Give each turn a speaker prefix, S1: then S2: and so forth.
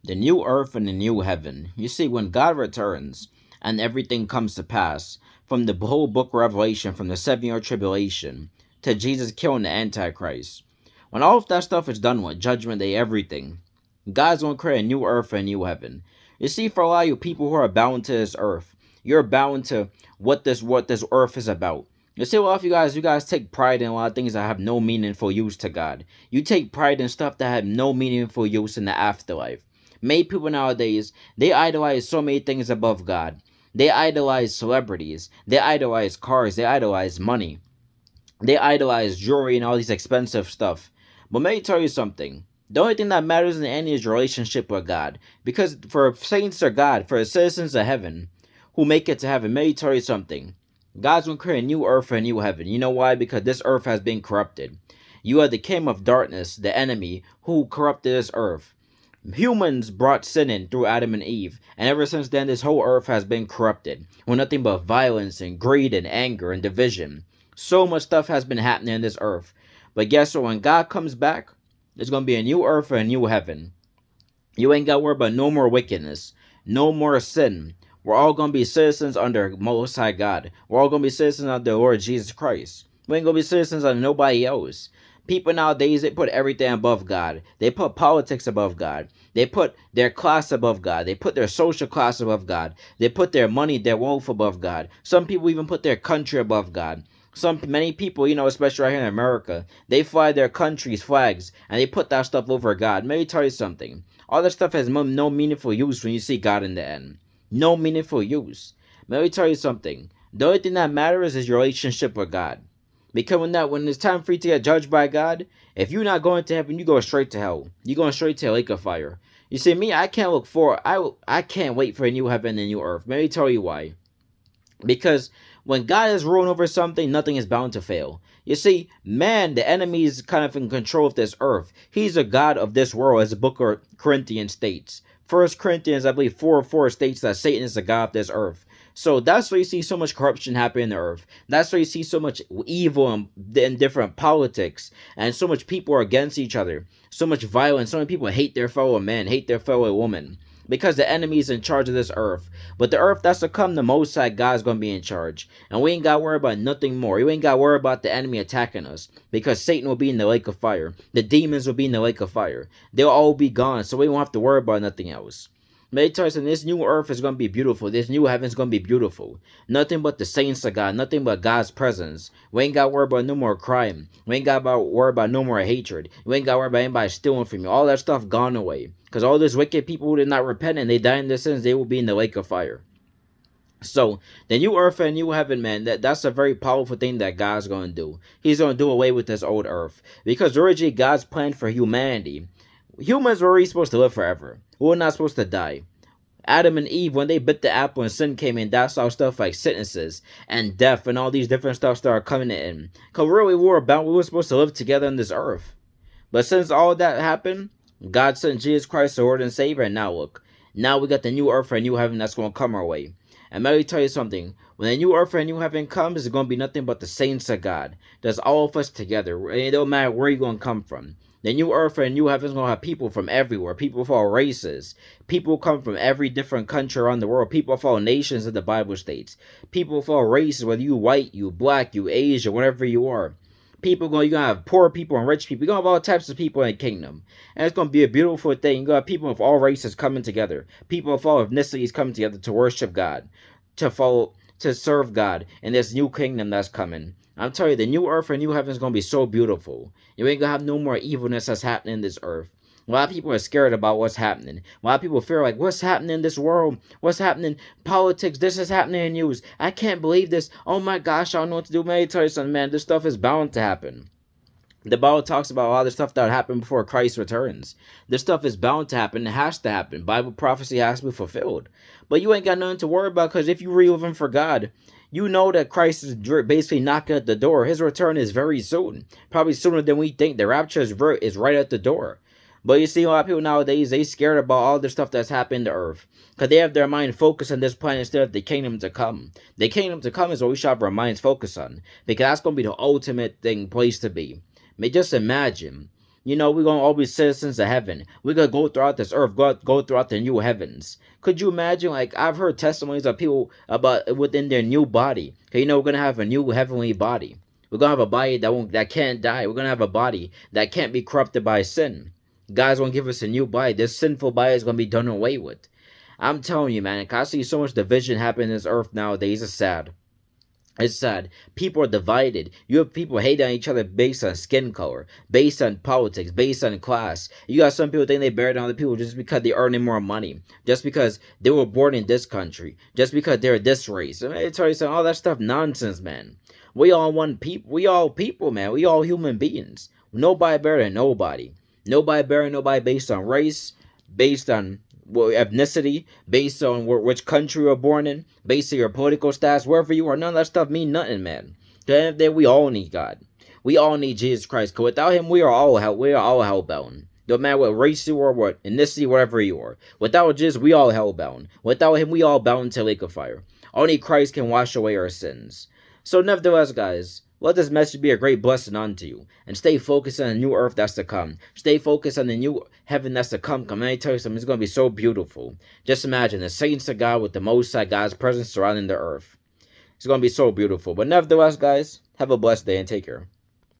S1: The new earth and the new heaven. You see, when God returns and everything comes to pass, from the whole book of Revelation, from the 7 year tribulation to Jesus killing the Antichrist, when all of that stuff is done with, Judgment Day, everything, God's gonna create a new earth and a new heaven. You see, for a lot of you people who are bound to this earth, you're bound to what this earth is about. You see, a lot of you guys take pride in a lot of things that have no meaningful use to God. You take pride in stuff that have no meaningful use in the afterlife. Many people nowadays, they idolize so many things above God. They idolize celebrities. They idolize cars. They idolize money. They idolize jewelry and all these expensive stuff. But let me tell you something. The only thing that matters in the end is your relationship with God. Because for saints of God, for citizens of heaven who make it to heaven, let me tell you something. God's going to create a new earth and a new heaven. You know why? Because this earth has been corrupted. You are the king of darkness, the enemy, who corrupted this earth. Humans brought sin in through Adam and Eve, and ever since then this whole earth has been corrupted with nothing but violence and greed and anger and division. So much stuff has been happening in this earth. But guess what? When God comes back, there's going to be a new earth and a new heaven. You ain't got to worry about no more wickedness, no more sin. We're all going to be citizens under Most High God. We're all going to be citizens under the Lord Jesus Christ. We ain't going to be citizens under nobody else. People nowadays, they put everything above God. They put politics above God. They put their class above God. They put their social class above God. They put their money, their wealth above God. Some people even put their country above God. Many people, especially right here in America, they fly their country's flags and they put that stuff over God. Let me tell you something. All that stuff has no meaningful use when you see God in the end. No meaningful use. Let me tell you something. The only thing that matters is your relationship with God. Because when it's time for you to get judged by God, if you're not going to heaven, you go straight to hell. You're going straight to a lake of fire. You see, me, I can't look for I can't wait for a new heaven and a new earth. Let me tell you why. Because when God is ruling over something, nothing is bound to fail. You see, man, the enemy is kind of in control of this earth. He's a god of this world, as the book of Corinthians states. First Corinthians, I believe, 4:4 states that Satan is the god of this earth. So that's why you see so much corruption happen in the earth. That's why you see so much evil in different politics, and so much people are against each other. So much violence. So many people hate their fellow man, hate their fellow woman. Because the enemy is in charge of this earth. But the earth that's to come, the Most High God's going to be in charge. And we ain't got to worry about nothing more. You ain't got to worry about the enemy attacking us. Because Satan will be in the lake of fire. The demons will be in the lake of fire. They'll all be gone. So we won't have to worry about nothing else. May tell us, this new earth is going to be beautiful. This new heaven is going to be beautiful. Nothing but the saints of God. Nothing but God's presence. We ain't got to worry about no more crime. We ain't got to worry about no more hatred. We ain't got to worry about anybody stealing from you. All that stuff gone away. Because all those wicked people who did not repent and they die in their sins, they will be in the lake of fire. So, the new earth and new heaven, man, that's a very powerful thing that God's going to do. He's going to do away with this old earth. Because originally, God's plan for humanity, humans were already supposed to live forever. We were not supposed to die. Adam and Eve, when they bit the apple and sin came in, that's how stuff like sentences and death and all these different stuff started coming in. Because really, we were supposed to live together on this earth. But since all that happened, God sent Jesus Christ, the Lord and Savior, and now look. Now we got the new earth and new heaven that's going to come our way. And let me tell you something. When the new earth and new heaven comes, it's going to be nothing but the saints of God. That's all of us together. It don't matter where you're going to come from. The new earth and new heaven is going to have people from everywhere. People of all races. People come from every different country around the world. People of all nations, in the Bible states. People of all races, whether you white, you black, you Asian, whatever you are. You're going to have poor people and rich people. You're going to have all types of people in the kingdom. And it's going to be a beautiful thing. You're going to have people of all races coming together. People of all ethnicities coming together to worship God. To serve God in this new kingdom that's coming. I'm telling you, the new earth and new heaven is going to be so beautiful. You ain't going to have no more evilness that's happening in this earth. A lot of people are scared about what's happening. A lot of people fear like, what's happening in this world? What's happening? Politics. This is happening in news. I can't believe this. Oh my gosh, I don't know what to do. Let me tell you something, man. This stuff is bound to happen. The Bible talks about all the stuff that happened before Christ returns. This stuff is bound to happen. It has to happen. Bible prophecy has to be fulfilled. But you ain't got nothing to worry about because if you really living for God, you know that Christ is basically knocking at the door. His return is very soon. Probably sooner than we think. The rapture is right at the door. But you see, a lot of people nowadays, they scared about all the stuff that's happened to earth. Because they have their mind focused on this planet instead of the kingdom to come. The kingdom to come is what we should have our minds focused on. Because that's going to be the ultimate place to be. Just imagine We're gonna all be citizens of heaven. We're gonna go throughout this earth, go throughout the new heavens. Could you imagine? Like, I've heard testimonies of people about within their new body. Okay, we're gonna have a new heavenly body. We're gonna have a body that can't die. We're gonna have a body that can't be corrupted by sin. God's gonna give us a new body. This sinful body is gonna be done away with. I'm telling you, man. I see so much division happen in this earth nowadays. It's sad. It's sad. People are divided. You have people hating on each other based on skin color, based on politics, based on class. You got some people think they better than other people just because they're earning more money, just because they were born in this country, just because they're this race. I tell you something, all that stuff nonsense, man. We all one people. We all people, man. We all human beings. Nobody better than nobody. Nobody better than nobody based on race, based on ethnicity, based on which country you're born in, based on your political status, wherever you are. None of that stuff mean nothing, man. At the end of the day, we all need God. We all need Jesus Christ. Cause without Him, we are all hellbound. No matter what race you are, what ethnicity, whatever you are. Without Jesus, we all hellbound. Without Him, we all bound to lake of fire. Only Christ can wash away our sins. So nevertheless, guys, let this message be a great blessing unto you. And stay focused on the new earth that's to come. Stay focused on the new heaven that's to come. Let me tell you something, it's going to be so beautiful. Just imagine the saints of God with the Most High God's presence surrounding the earth. It's going to be so beautiful. But nevertheless, guys, have a blessed day and take care.